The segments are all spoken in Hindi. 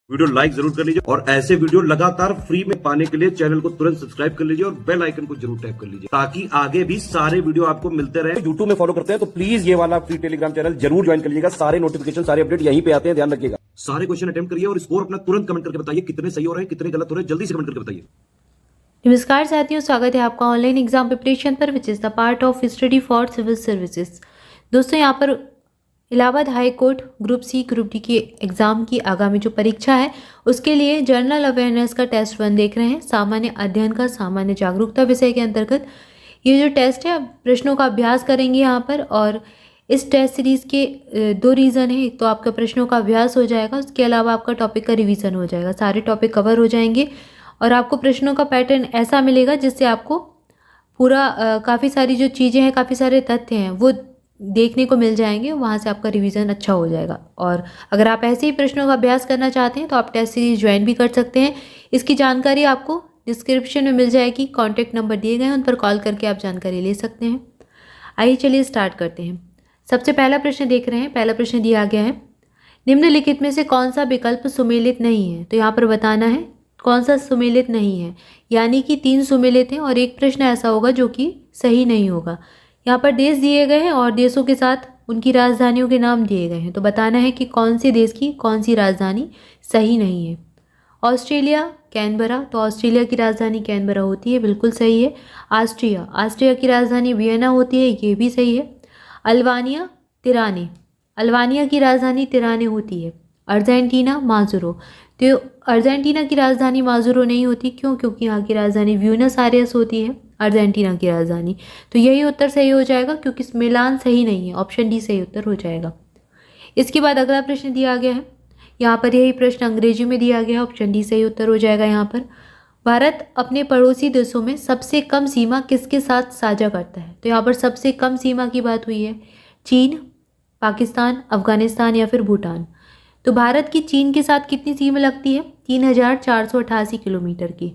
वीडियो लाइक जरूर कर लीजिए और ऐसे वीडियो लगातार फ्री में पाने के लिए चैनल को तुरंत सब्सक्राइब कर लीजिए और बेल आइकन को जरूर टैप कर लीजिए ताकि आगे भी सारे वीडियो आपको मिलते रहे। यूट्यूब में फॉलो करते हैं तो प्लीज ये वाला फ्री टेलीग्राम चैनल जरूर ज्वाइन कर लीजिएगा। सारे नोटिफिकेशन सारे अपडेट यहीं पे आते हैं, ध्यान रखिएगा। सारे क्वेश्चन अटेम्प्ट करिए और स्कोर अपना तुरंत कमेंट करके बताइए कितने सही हो रहे हैं कितने गलत हो रहे हैं, जल्दी से कमेंट करके बताइए। नमस्कार साथियों, स्वागत है आपका ऑनलाइन एग्जाम प्रिपरेशन पर which is the part of study for civil services. दोस्तों, यहाँ पर Allahabad high court group C group D की एग्ज़ाम की आगामी जो परीक्षा है उसके लिए जनरल अवेयरनेस का टेस्ट 1 देख रहे हैं। सामान्य अध्ययन का सामान्य जागरूकता विषय के अंतर्गत ये जो टेस्ट है प्रश्नों का अभ्यास करेंगे यहाँ पर। और इस टेस्ट सीरीज़ के 2 रीज़न है, एक तो आपका प्रश्नों का अभ्यास हो जाएगा, उसके अलावा आपका टॉपिक का रिवीजन हो जाएगा, सारे टॉपिक कवर हो जाएंगे और आपको प्रश्नों का पैटर्न ऐसा मिलेगा जिससे आपको पूरा काफ़ी सारी जो चीज़ें हैं, काफ़ी सारे तथ्य हैं वो देखने को मिल जाएंगे, वहाँ से आपका रिवीजन अच्छा हो जाएगा। और अगर आप ऐसे ही प्रश्नों का अभ्यास करना चाहते हैं तो आप टेस्ट सीरीज ज्वाइन भी कर सकते हैं। इसकी जानकारी आपको डिस्क्रिप्शन में मिल जाएगी, कॉन्टैक्ट नंबर दिए गए हैं, उन पर कॉल करके आप जानकारी ले सकते हैं। आइए चलिए स्टार्ट करते हैं। सबसे पहला प्रश्न देख रहे हैं। पहला प्रश्न दिया गया है, निम्नलिखित में से कौन सा विकल्प सुमेलित नहीं है। तो यहाँ पर बताना है कौन सा सुमेलित नहीं है, यानी कि 3 सुमेलित हैं और एक प्रश्न ऐसा होगा जो कि सही नहीं होगा। यहाँ पर देश दिए गए हैं और देशों के साथ उनकी राजधानियों के नाम दिए गए हैं, तो बताना है कि कौन से देश की कौन सी राजधानी सही नहीं है। ऑस्ट्रेलिया कैनबरा, तो ऑस्ट्रेलिया की राजधानी कैनबरा होती है, बिल्कुल सही है। ऑस्ट्रिया की राजधानी वियना होती है, ये भी सही है। अल्बानिया तिराने, अल्बानिया की राजधानी तिराने होती है। अर्जेंटीना माजुरो, तो अर्जेंटीना की राजधानी माजुरो नहीं होती, क्यों? क्योंकि यहाँ की राजधानी ब्यूनस आयर्स होती है, अर्जेंटीना की राजधानी। तो यही उत्तर सही हो जाएगा क्योंकि मिलान सही नहीं है, ऑप्शन डी सही उत्तर हो जाएगा। इसके बाद अगला प्रश्न दिया गया है, यहाँ पर यही प्रश्न अंग्रेजी में दिया गया है, ऑप्शन डी सही उत्तर हो जाएगा। यहाँ पर भारत अपने पड़ोसी देशों में सबसे कम सीमा किसके साथ साझा करता है। तो यहाँ पर सबसे कम सीमा की बात हुई है, चीन, पाकिस्तान, अफगानिस्तान या फिर भूटान। तो भारत की चीन के साथ कितनी सीमा लगती है? 3488 किलोमीटर की।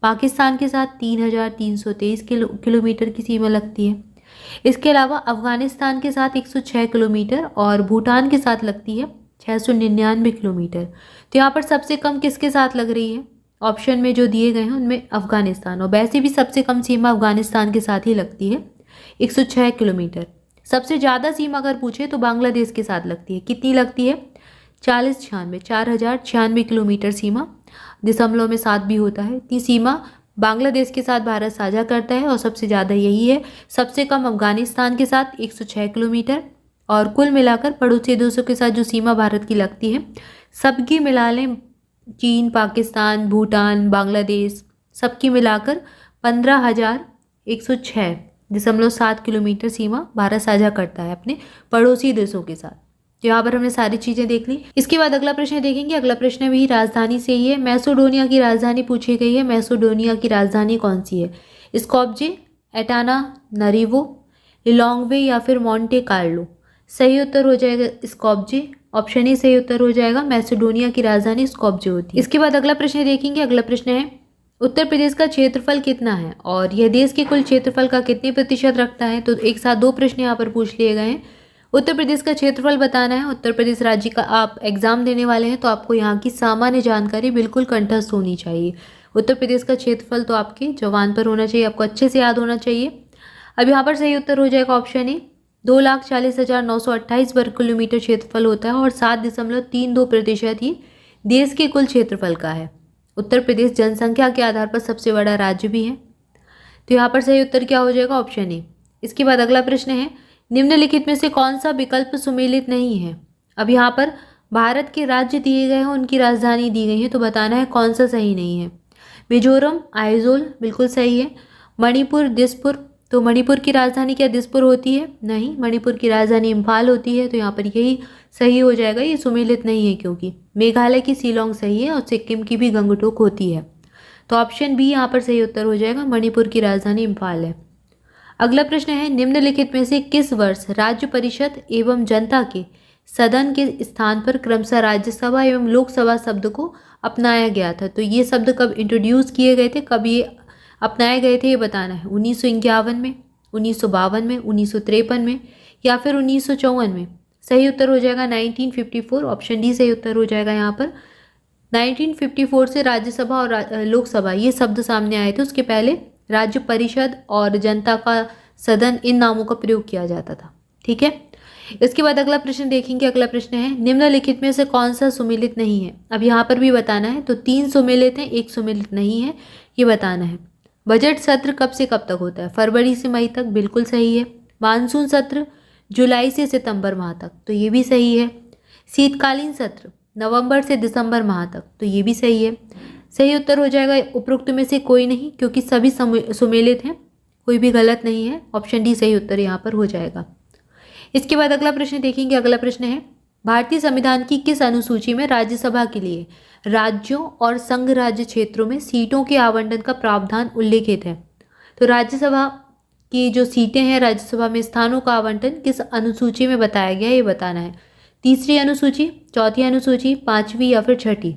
पाकिस्तान के साथ 3323 किलोमीटर की सीमा लगती है। इसके अलावा अफगानिस्तान के साथ 106 किलोमीटर और भूटान के साथ लगती है 699 किलोमीटर। तो यहाँ पर सबसे कम किसके साथ लग रही है? ऑप्शन में जो दिए गए हैं उनमें अफगानिस्तान, और वैसे भी सबसे कम सीमा अफगानिस्तान के साथ ही लगती है 106 किलोमीटर। सबसे ज़्यादा सीमा अगर पूछे तो बांग्लादेश के साथ लगती है, कितनी लगती है? 4096 किलोमीटर सीमा, दशमलव में 7 भी होता है। इतनी सीमा बांग्लादेश के साथ भारत साझा करता है और सबसे ज़्यादा यही है। सबसे कम अफगानिस्तान के साथ 106 किलोमीटर, और कुल मिलाकर पड़ोसी देशों के साथ जो सीमा भारत की लगती है सबकी मिला लें, चीन, पाकिस्तान, भूटान, बांग्लादेश, सबकी मिलाकर 15,106.7 किलोमीटर सीमा भारत साझा करता है अपने पड़ोसी देशों के साथ। तो यहाँ पर हमने सारी चीज़ें देख ली। इसके बाद अगला प्रश्न देखेंगे। अगला प्रश्न भी राजधानी से ही है। मैसेडोनिया की राजधानी पूछी गई है। मैसेडोनिया की राजधानी कौन सी है? स्कॉप्जे, एटाना नरीवो, लिलोंगवे या फिर मोंटे कार्लो। सही उत्तर हो जाएगा स्कॉप्जे, ऑप्शन ही सही उत्तर हो जाएगा। मैसेडोनिया की राजधानी स्कॉप्जे होती है। इसके बाद अगला प्रश्न देखेंगे। अगला प्रश्न है, उत्तर प्रदेश का क्षेत्रफल कितना है और यह देश के कुल क्षेत्रफल का कितने प्रतिशत रखता है? तो एक साथ 2 प्रश्न यहाँ पर पूछ लिए गए हैं। उत्तर प्रदेश का क्षेत्रफल बताना है। उत्तर प्रदेश राज्य का आप एग्जाम देने वाले हैं तो आपको यहाँ की सामान्य जानकारी बिल्कुल कंठस्थ होनी चाहिए। उत्तर प्रदेश का क्षेत्रफल तो आपके जवान पर होना चाहिए, आपको अच्छे से याद होना चाहिए। अब यहाँ पर सही उत्तर हो जाएगा ऑप्शन ए, 2,40,928 वर्ग किलोमीटर क्षेत्रफल होता है और 7.32% ही देश के कुल क्षेत्रफल का है। उत्तर प्रदेश जनसंख्या के आधार पर सबसे बड़ा राज्य भी है। तो यहाँ पर सही उत्तर क्या हो जाएगा? Option A. इसके बाद अगला प्रश्न है, निम्नलिखित में से कौन सा विकल्प सुमेलित नहीं है। अब यहाँ पर भारत के राज्य दिए गए हैं, उनकी राजधानी दी गई है, तो बताना है कौन सा सही नहीं है। मिजोरम आइजोल बिल्कुल सही है। मणिपुर दिसपुर, तो मणिपुर की राजधानी क्या दिसपुर होती है? नहीं, मणिपुर की राजधानी इम्फाल होती है, तो यहाँ पर यही सही हो जाएगा, ये सुमेलित नहीं है क्योंकि मेघालय की शिलोंग सही है और सिक्किम की भी गंगटोक होती है। तो ऑप्शन बी यहाँ पर सही उत्तर हो जाएगा, मणिपुर की राजधानी इम्फाल है। अगला प्रश्न है, निम्नलिखित में से किस वर्ष राज्य परिषद एवं जनता के सदन के स्थान पर क्रमशः राज्यसभा एवं लोकसभा शब्द को अपनाया गया था? तो ये शब्द कब इंट्रोड्यूस किए गए थे, कब ये अपनाए गए थे, ये बताना है। 1951 में, 1952 में, 1953 में या फिर 1954 में। सही उत्तर हो जाएगा 1954, ऑप्शन डी सही उत्तर हो जाएगा यहाँ पर 1954 से राज्यसभा और लोकसभा ये शब्द सामने आए थे, उसके पहले राज्य परिषद और जनता का सदन इन नामों का प्रयोग किया जाता था। ठीक है, इसके बाद अगला प्रश्न देखेंगे। अगला प्रश्न है निम्नलिखित में से कौन सा सुमेलित नहीं है। अब यहाँ पर भी बताना है, तो 3 सुमेलित हैं, 1 सुमेलित नहीं है, ये बताना है। बजट सत्र कब से कब तक होता है? फरवरी से मई तक, बिल्कुल सही है। मानसून सत्र जुलाई से सितंबर माह तक, तो ये भी सही है। शीतकालीन सत्र नवंबर से दिसंबर माह तक, तो ये भी सही है। सही उत्तर हो जाएगा उपरोक्त में से कोई नहीं, क्योंकि सभी सुमेलित हैं, कोई भी गलत नहीं है। ऑप्शन डी सही उत्तर यहाँ पर हो जाएगा। इसके बाद अगला प्रश्न देखेंगे। अगला प्रश्न है भारतीय संविधान की किस अनुसूची में राज्यसभा के लिए राज्यों और संघ राज्य क्षेत्रों में सीटों के आवंटन का प्रावधान उल्लेखित है? तो राज्यसभा की जो सीटें हैं, राज्यसभा में स्थानों का आवंटन किस अनुसूची में बताया गया है, ये बताना है। 3री अनुसूची, 4थी अनुसूची, 5वीं या फिर 6ठी?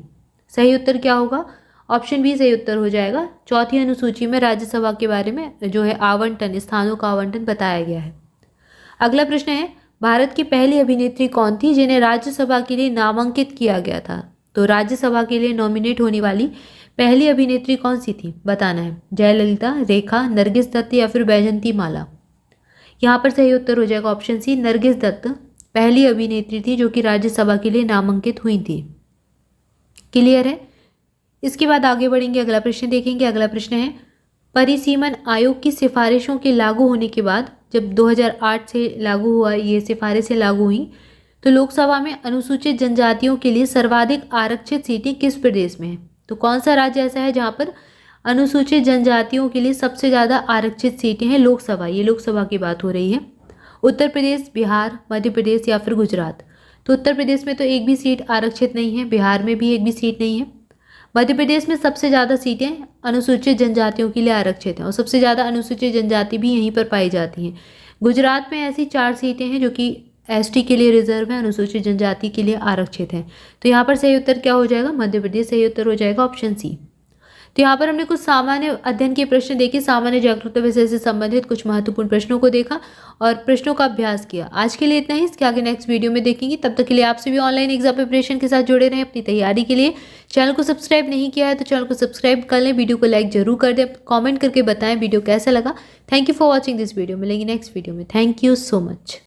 सही उत्तर क्या होगा? ऑप्शन बी सही उत्तर हो जाएगा। 4थी अनुसूची में राज्यसभा के बारे में जो है आवंटन, स्थानों का आवंटन बताया गया है। अगला प्रश्न है भारत की पहली अभिनेत्री कौन थी जिन्हें राज्यसभा के लिए नामांकित किया गया था? तो राज्यसभा के लिए नॉमिनेट होने वाली पहली अभिनेत्री कौन सी थी, बताना है। जयललिता, रेखा, नरगिस दत्त या फिर बैजंती माला? यहाँ पर सही उत्तर हो जाएगा ऑप्शन सी, नरगिस दत्त पहली अभिनेत्री थी जो कि राज्यसभा के लिए नामांकित हुई थी। क्लियर है? इसके बाद आगे बढ़ेंगे, अगला प्रश्न देखेंगे। अगला प्रश्न है परिसीमन आयोग की सिफारिशों के लागू होने के बाद, जब 2008 से लागू हुआ, ये सिफारिशें लागू हुई, तो लोकसभा में अनुसूचित जनजातियों के लिए सर्वाधिक आरक्षित सीटें किस प्रदेश में हैं? तो कौन सा राज्य ऐसा है जहां पर अनुसूचित जनजातियों के लिए सबसे ज़्यादा आरक्षित सीटें हैं लोकसभा? ये लोकसभा की बात हो रही है। उत्तर प्रदेश, बिहार, मध्य प्रदेश या फिर गुजरात? तो उत्तर प्रदेश में तो एक भी सीट आरक्षित नहीं है, बिहार में भी एक भी सीट नहीं है। मध्य प्रदेश में सबसे ज़्यादा सीटें अनुसूचित जनजातियों के लिए आरक्षित हैं और सबसे ज़्यादा अनुसूचित जनजाति भी यहीं पर पाई जाती हैं। गुजरात में ऐसी 4 सीटें हैं जो कि एसटी के लिए रिजर्व है, अनुसूचित जनजाति के लिए आरक्षित हैं। तो यहाँ पर सही उत्तर क्या हो जाएगा? मध्य प्रदेश सही उत्तर हो जाएगा, ऑप्शन सी। तो यहाँ पर हमने कुछ सामान्य अध्ययन के प्रश्न देखे, सामान्य जागरूकता विषय से संबंधित कुछ महत्वपूर्ण प्रश्नों को देखा और प्रश्नों का अभ्यास किया। आज के लिए इतना ही, इसके आगे नेक्स्ट वीडियो में देखेंगे। तब तक के लिए आप सभी ऑनलाइन एग्जाम प्रिपरेशन के साथ जुड़े रहें अपनी तैयारी के लिए। चैनल को सब्सक्राइब नहीं किया है तो चैनल को सब्सक्राइब कर लें, वीडियो को लाइक जरूर कर दें, कॉमेंट करके बताएं वीडियो कैसा लगा। Thank you for watching this video. मिलेंगे नेक्स्ट वीडियो में। Thank you so much.